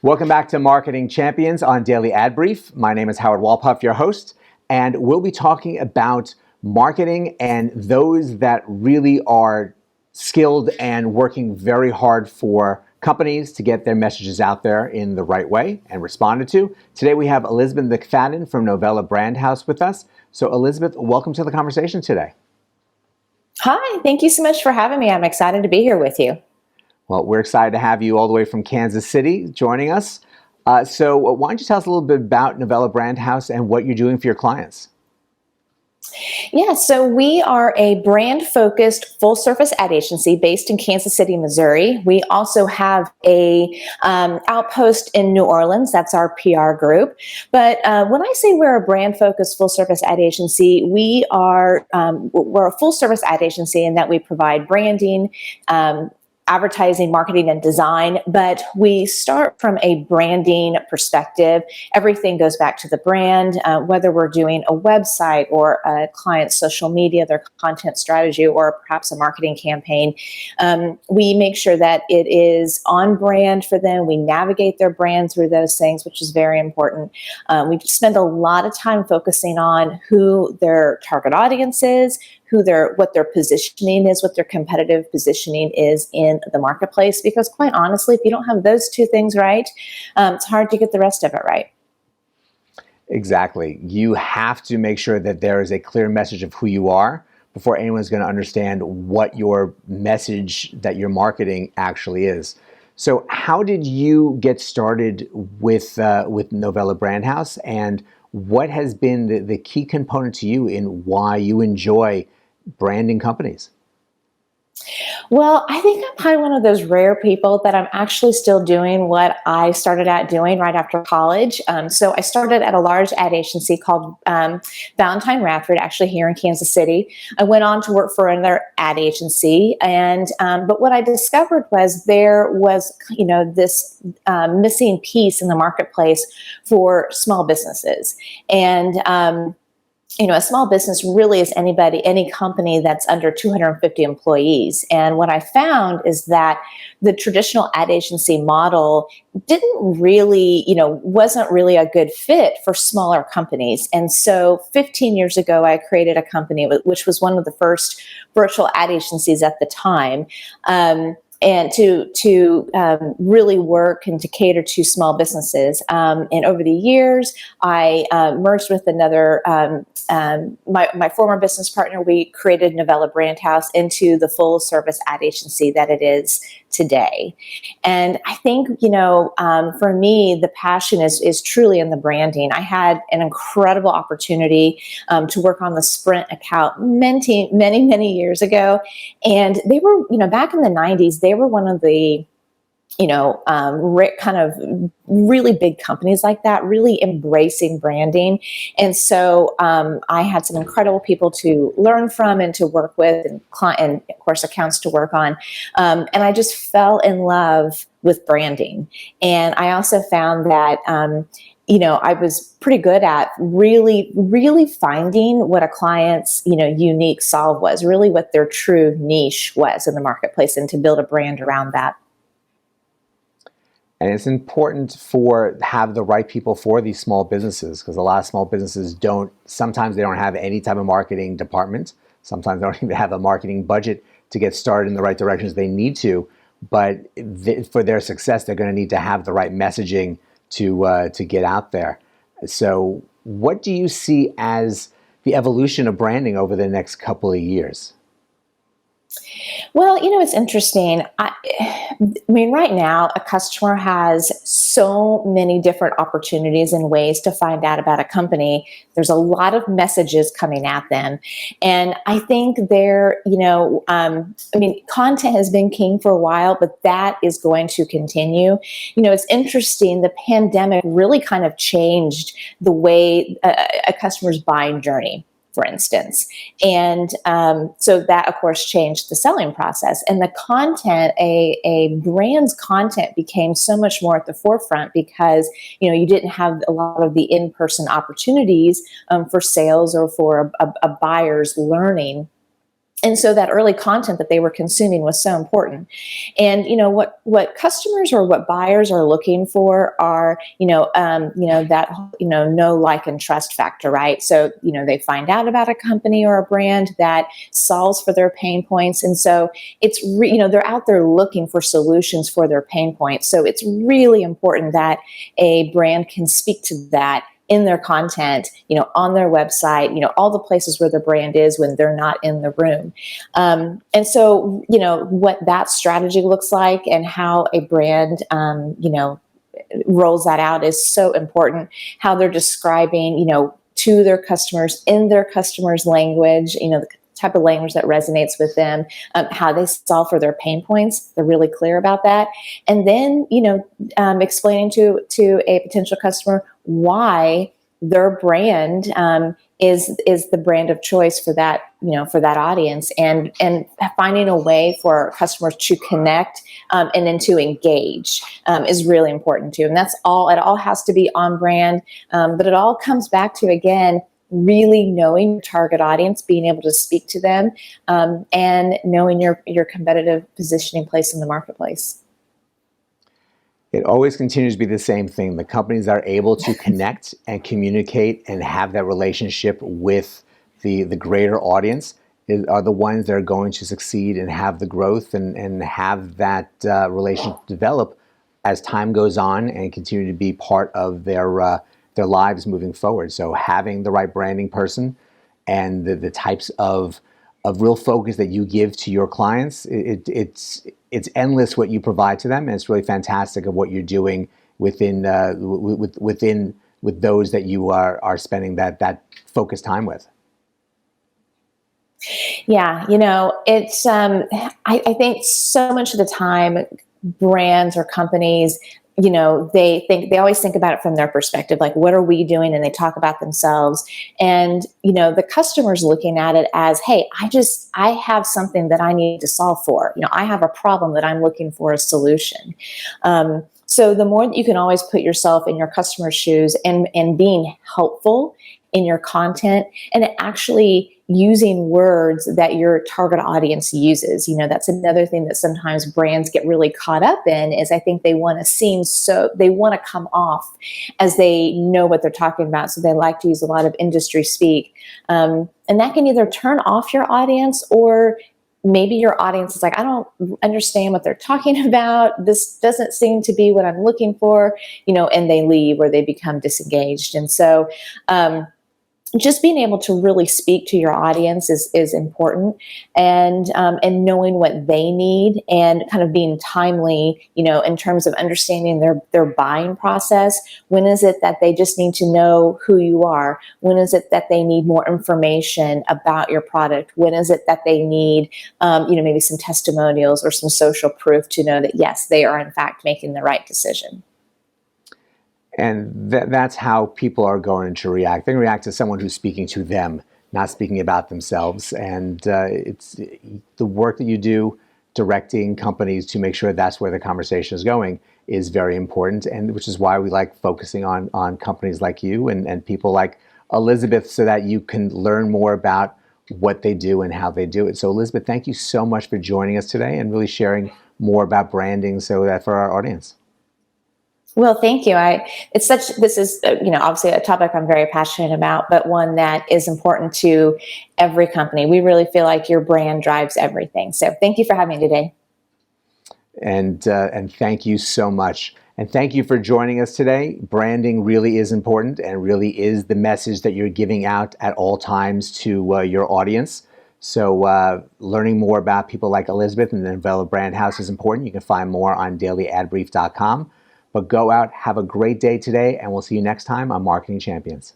Welcome back to Marketing Champions on Daily Ad Brief. My name is Howard Walpuff, your host, and we'll be talking about marketing and those that really are skilled and working very hard for companies to get their messages out there in the right way and responded to. Today we have Elizabeth McFadden from Novella Brandhouse with us. So Elizabeth, welcome to the conversation today. Hi, thank you so much for having me. I'm excited to be here with you. Well, we're excited to have you all the way from Kansas City joining us. So why don't you tell us a little bit about Novella Brandhouse and what you're doing for your clients? Yeah, so we are a brand-focused full-service ad agency based in Kansas City, Missouri. We also have a outpost in New Orleans. That's our PR group. But when I say we're a brand-focused full-service ad agency, we're a full-service ad agency in that we provide branding, advertising, marketing, and design, but we start from a branding perspective. Everything goes back to the brand, whether we're doing a website or a client's social media, their content strategy, or perhaps a marketing campaign. We make sure that it is on brand for them. We navigate their brand through those things, which is very important. We spend a lot of time focusing on who their target audience is, what their positioning is, what their competitive positioning is in the marketplace. Because quite honestly, if you don't have those two things right, it's hard to get the rest of it right. Exactly. You have to make sure that there is a clear message of who you are before anyone's going to understand what your message that you're marketing actually is. So how did you get started with Novella Brandhouse, and what has been the key component to you in why you enjoy branding companies? Well, I think I'm probably one of those rare people that I'm actually still doing what I started out doing right after college. So I started at a large ad agency called Valentine Radford, actually here in Kansas City. I went on to work for another ad agency, and but what I discovered was there was, this missing piece in the marketplace for small businesses, and a small business really is any company that's under 250 employees. And what I found is that the traditional ad agency model wasn't really a good fit for smaller companies. And so 15 years ago, I created a company which was one of the first virtual ad agencies at the time. And to really work and to cater to small businesses. And over the years, I merged with another, my former business partner. We created Novella Brandhouse into the full service ad agency that it is today. And I think, for me, the passion is truly in the branding. I had an incredible opportunity to work on the Sprint account many years ago. And they were, back in the 90s, they were one of the kind of really big companies like that, really embracing branding. And so I had some incredible people to learn from and to work with, and of course accounts to work on. And I just fell in love with branding. And I also found that I was pretty good at really finding what a client's, unique solve was, really what their true niche was in the marketplace, and to build a brand around that. And it's important to have the right people for these small businesses, because a lot of small businesses sometimes they don't have any type of marketing department. Sometimes they don't even have a marketing budget to get started in the right directions they need to. But for their success, they're going to need to have the right messaging to get out there. So what do you see as the evolution of branding over the next couple of years? Well, it's interesting. I mean, right now, a customer has so many different opportunities and ways to find out about a company. There's a lot of messages coming at them. And I think content has been king for a while, but that is going to continue. It's interesting. The pandemic really kind of changed the way a customer's buying journey, for instance. And so that, of course, changed the selling process. And the content, a brand's content became so much more at the forefront because, you didn't have a lot of the in-person opportunities for sales or for a buyer's learning And so that early content that they were consuming was so important. And what customers or what buyers are looking for are that know, like, and trust factor, right? So they find out about a company or a brand that solves for their pain points, and so it's they're out there looking for solutions for their pain points. So it's really important that a brand can speak to that in their content, on their website, all the places where the brand is when they're not in the room. And so, what that strategy looks like and how a brand, rolls that out is so important. How they're describing, to their customers in their customers' language, the type of language that resonates with them, how they solve for their pain points. They're really clear about that. And then, explaining to a potential customer why their brand is the brand of choice for that, for that audience, and finding a way for customers to connect and then to engage is really important too. And that's all. It all has to be on brand, but it all comes back to, again, really knowing your target audience, being able to speak to them, and knowing your competitive positioning place in the marketplace. It always continues to be the same thing. The companies that are able to connect and communicate and have that relationship with the greater audience are the ones that are going to succeed and have the growth and have that relationship develop as time goes on and continue to be part of their lives moving forward. So having the right branding person and the types of real focus that you give to your clients, it's endless what you provide to them, and it's really fantastic of what you're doing within with those that you are spending that focused time with. Yeah, it's I think so much of the time brands or companies, they always think about it from their perspective, like, what are we doing? And they talk about themselves. And, the customer's looking at it as, hey, I have something that I need to solve for. I have a problem that I'm looking for a solution. So the more that you can always put yourself in your customer's shoes and being helpful in your content and actually using words that your target audience uses. That's another thing that sometimes brands get really caught up in, is I think they want to come off as they know what they're talking about. So they like to use a lot of industry speak. And that can either turn off your audience, or maybe your audience is like, I don't understand what they're talking about. This doesn't seem to be what I'm looking for, and they leave or they become disengaged. And so, just being able to really speak to your audience is important, and knowing what they need and kind of being timely, in terms of understanding their buying process. When is it that they just need to know who you are? When is it that they need more information about your product? When is it that they need, maybe some testimonials or some social proof to know that, yes, they are in fact making the right decision? And that's how people are going to react. They react to someone who's speaking to them, not speaking about themselves. And it's the work that you do directing companies to make sure that's where the conversation is going is very important, and which is why we like focusing on companies like you and people like Elizabeth, so that you can learn more about what they do and how they do it. So Elizabeth, thank you so much for joining us today and really sharing more about branding so that for our audience. Well, thank you. This is obviously a topic I'm very passionate about, but one that is important to every company. We really feel like your brand drives everything. So thank you for having me today. And thank you so much. And thank you for joining us today. Branding really is important and really is the message that you're giving out at all times to your audience. So learning more about people like Elizabeth and the Novella Brandhouse is important. You can find more on dailyadbrief.com. But go out, have a great day today, and we'll see you next time on Marketing Champions.